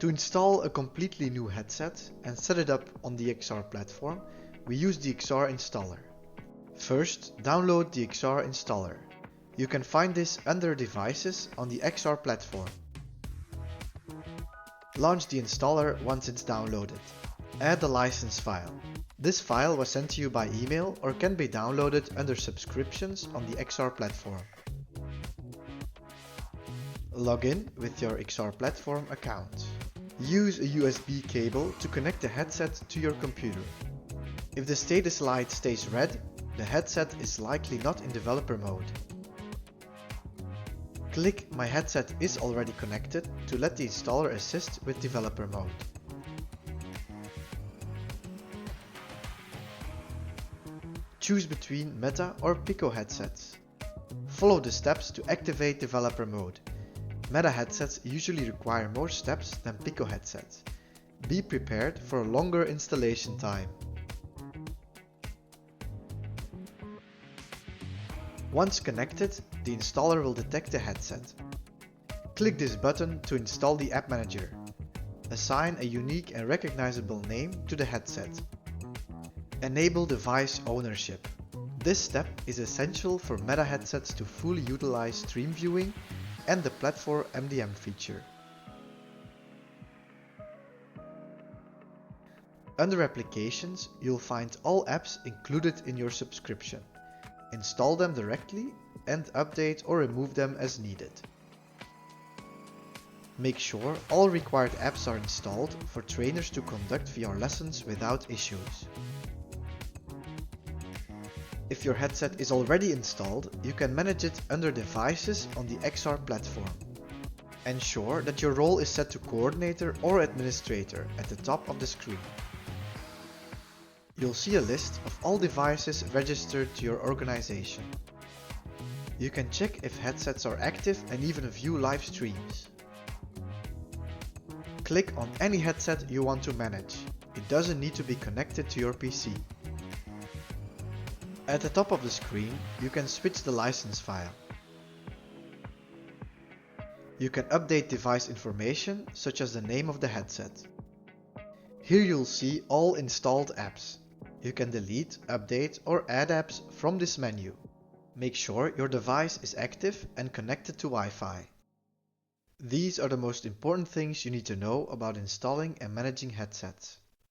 To install a completely new headset and set it up on the XR platform, we use the XR installer. First, download the XR installer. You can find this under Devices on the XR platform. Launch the installer once it's downloaded. Add the license file. This file was sent to you by email or can be downloaded under Subscriptions on the XR platform. Log in with your XR platform account. Use a USB cable to connect the headset to your computer. If the status light stays red, the headset is likely not in developer mode. Click My headset is already connected to let the installer assist with developer mode. Choose between Meta or Pico headsets. Follow the steps to activate developer mode. Meta headsets usually require more steps than Pico headsets. Be prepared for a longer installation time. Once connected, the installer will detect the headset. Click this button to install the App Manager. Assign a unique and recognizable name to the headset. Enable device ownership. This step is essential for Meta headsets to fully utilize stream viewing and the platform MDM feature. Under Applications, you'll find all apps included in your subscription. Install them directly and update or remove them as needed. Make sure all required apps are installed for trainers to conduct VR lessons without issues. If your headset is already installed, you can manage it under Devices on the XR platform. Ensure that your role is set to Coordinator or Administrator at the top of the screen. You'll see a list of all devices registered to your organization. You can check if headsets are active and even view live streams. Click on any headset you want to manage. It doesn't need to be connected to your PC. At the top of the screen, you can switch the license file. You can update device information such as the name of the headset. Here you'll see all installed apps. You can delete, update or add apps from this menu. Make sure your device is active and connected to Wi-Fi. These are the most important things you need to know about installing and managing headsets.